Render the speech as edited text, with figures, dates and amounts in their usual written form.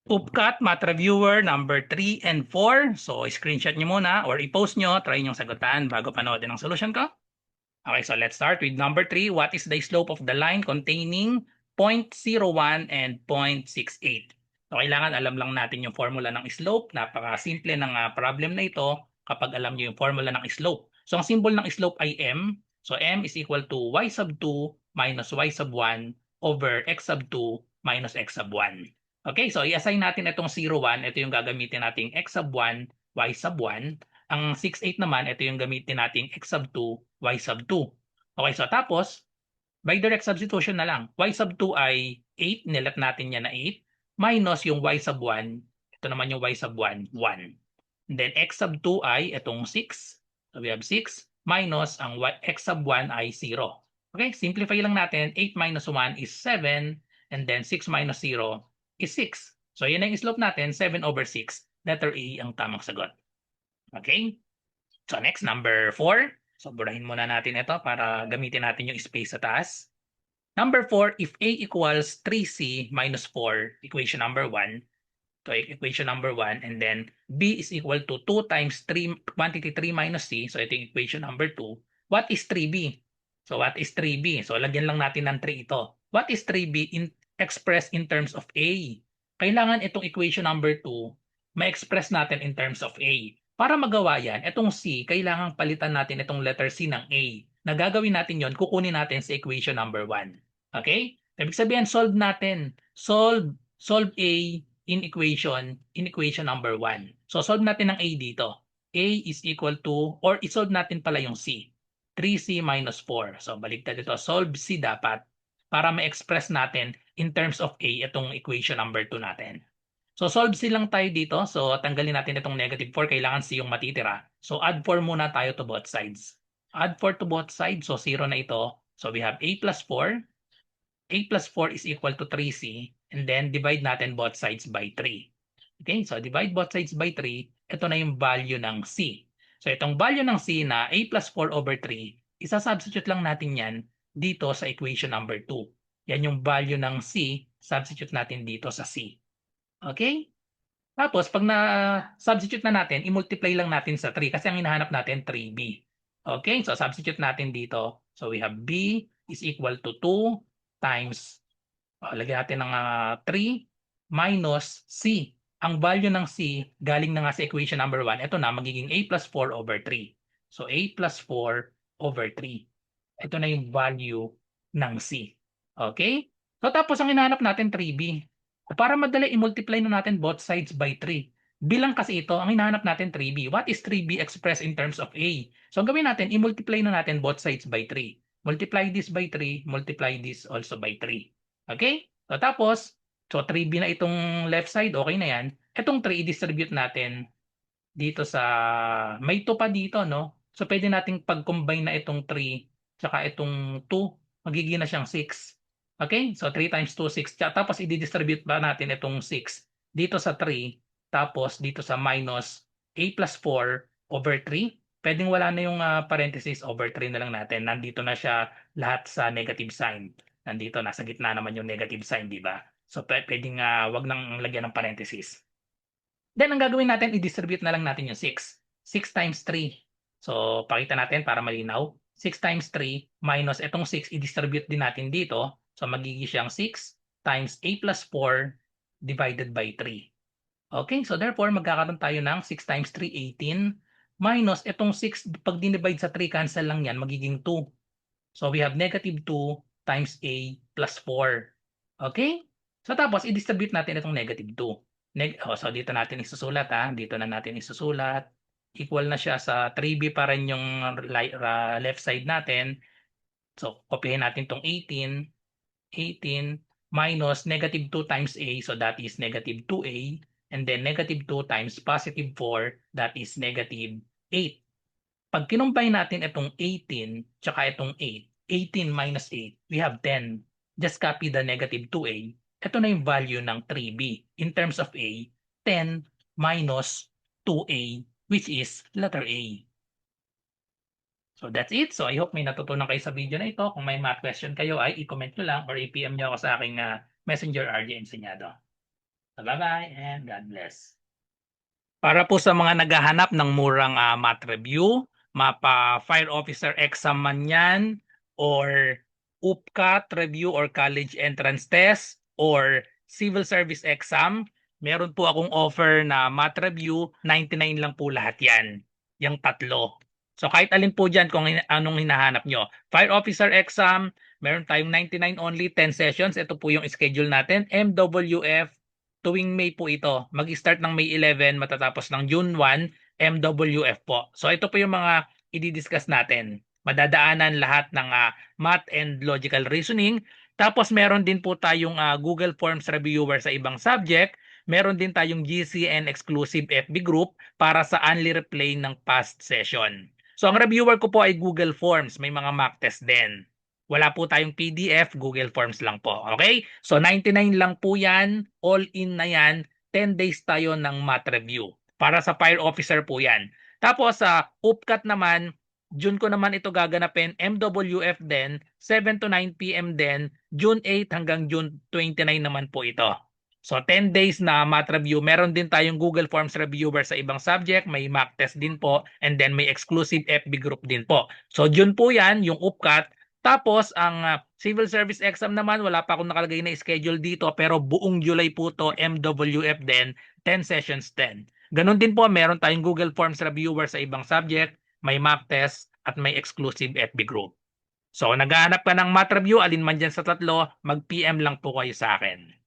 Upcat Math Reviewer number 3 and 4. So, screenshot nyo muna or i-post nyo. Try nyo sagutan bago panoodin ang solution ko. Okay, so let's start with number 3. What is the slope of the line containing 0.01 and 0.68? So, kailangan alam lang natin yung formula ng slope. Napaka-simple ng problem na ito kapag alam nyo yung formula ng slope. So, ang symbol ng slope ay m. So, m is equal to y sub 2 minus y sub 1 over x sub 2 minus x sub 1. Okay, so i-assign natin itong 0, 1. Ito yung gagamitin nating x sub 1, y sub 1. Ang 6, 8 naman, ito yung gamitin nating x sub 2, y sub 2. Okay, so tapos, by direct substitution na lang. Y sub 2 ay 8, nilat natin yan na 8, minus yung y sub 1, ito naman yung y sub 1, 1. And then x sub 2 ay itong 6, so we have 6, minus ang x sub 1 ay 0. Okay, simplify lang natin, 8 minus 1 is 7, and then 6 minus 0 is 6. So yun ang slope natin, 7 over 6, letter A ang tamang sagot. Okay? So next, number 4. So burahin muna natin ito para gamitin natin yung space sa taas. Number 4, if A equals 3C minus 4, equation number 1, so equation number 1, and then B is equal to 2 times 3, quantity 3 minus C, so ito yung equation number 2. What is 3B? So what is 3B? So lagyan lang natin ng 3 ito. What is 3B expressed in terms of A? Kailangan itong equation number 2, ma-express natin in terms of A. Para magawa yan, itong C, kailangan palitan natin itong letter C ng A. Nagagawin natin yon, kukunin natin sa equation number 1. Okay? Ibig sabihin, solve natin. Solve A in equation number 1. So solve natin ng A dito. A is equal to, or isolve natin pala yung C. 3C minus 4. So baliktad ito. Solve C dapat para ma-express natin in terms of A itong equation number 2 natin. So solve C lang tayo dito. So tanggalin natin itong negative 4. Kailangan C yung matitira. So add 4 muna tayo to both sides. Add 4 to both sides. So 0 na ito. So we have A plus 4. A plus 4 is equal to 3C. And then divide natin both sides by 3. Okay, so divide both sides by 3. Ito na yung value ng C. So itong value ng C na A plus 4 over 3, isa-substitute lang natin yan dito sa equation number 2. Yan yung value ng C, substitute natin dito sa C. Okay? Tapos, pag na-substitute na natin, i-multiply lang natin sa 3 kasi ang hinahanap natin 3B. Okay? So, substitute natin dito. So, we have B is equal to 2 times, lagyan natin ng 3 minus C. Ang value ng C, galing na nga sa equation number 1, ito na, magiging A plus 4 over 3. So, A plus 4 over 3. Ito na yung value ng C. Okay? So, tapos ang hinahanap natin 3B. Para madali, i-multiply na natin both sides by 3. Bilang kasi ito, ang hinahanap natin 3B. What is 3B expressed in terms of A? So, ang gawin natin, i-multiply na natin both sides by 3. Multiply this by 3, multiply this also by 3. Okay? So, tapos, so 3B na itong left side, okay na yan. Itong 3, i-distribute natin dito sa, may 2 pa dito, no? So, pwede nating pag-combine na itong 3 tsaka itong 2, magiging na siyang 6. Okay? So, 3 times 2, 6. Tapos, i-distribute ba natin itong 6 dito sa 3, tapos dito sa minus A plus 4 over 3. Pwedeng wala na yung parenthesis, over 3 na lang natin. Nandito na siya lahat sa negative sign. Nandito, nasa gitna naman yung negative sign, di ba? So, pwedeng wag nang lagyan ng parenthesis. Then, ang gagawin natin, i-distribute na lang natin yung 6. 6 times 3. So, pakita natin para malinaw. 6 times 3 minus itong 6, i-distribute din natin dito. So, magiging siyang 6 times A plus 4 divided by 3. Okay, so therefore, magkakaroon tayo ng 6 times 3, 18. Minus itong 6, pag dinivide sa 3, cancel lang yan, magiging 2. So, we have negative 2 times A plus 4. Okay? So, tapos, i-distribute natin itong negative 2. So, dito natin isusulat, ha? Dito na natin isusulat. Equal na siya sa 3B pa rin yung left side natin. So, kopyahin natin itong 18. 18 minus negative 2 times A. So, that is negative 2A. And then, negative 2 times positive 4. That is negative 8. Pag kinumbine natin itong 18 tsaka itong 8, 18 minus 8, we have 10. Just copy the negative 2A. Ito na yung value ng 3B. In terms of A, 10 minus 2A, which is letter A. So that's it. So I hope may natutunan kayo sa video na ito. Kung may math question kayo ay i-comment nyo lang or i-PM nyo ako sa aking Messenger RJ Enseñado. So bye-bye and God bless. Para po sa mga naghahanap ng murang math review, mapa fire officer exam man yan, or UPCAT review or college entrance test, or civil service exam, meron po akong offer na math review, 99 lang po lahat yan. Yung tatlo. So kahit alin po dyan kung anong hinahanap nyo. Fire officer exam, meron tayong 99 only, 10 sessions. Ito po yung schedule natin. MWF, tuwing May po ito. Mag-start ng May 11, matatapos ng June 1, MWF po. So ito po yung mga i-discuss natin. Madadaanan lahat ng math and logical reasoning. Tapos meron din po tayong Google Forms reviewer sa ibang subject. Meron din tayong GCN exclusive FB group para sa only replay ng past session. So ang reviewer ko po ay Google Forms. May mga mock test din. Wala po tayong PDF, Google Forms lang po. Okay? So 99 lang po yan, all in na yan, 10 days tayo ng math review. Para sa fire officer po yan. Tapos sa UPCAT naman, June ko naman ito gaganapin, MWF din, 7 to 9 p.m. din, June 8 hanggang June 29 naman po ito. So 10 days na math review. Meron din tayong Google Forms reviewer sa ibang subject, may mock test din po, and then may exclusive FB group din po. So June po yan, yung UPCAT. Tapos ang civil service exam naman, wala pa akong nakalagay na schedule dito, pero buong July po to, MWF din, 10 sessions din. Ganon din po, meron tayong Google Forms reviewer sa ibang subject, may mock test, at may exclusive FB group. So naghahanap ka ng math review, alin man dyan sa tatlo, mag-PM lang po kayo sa akin.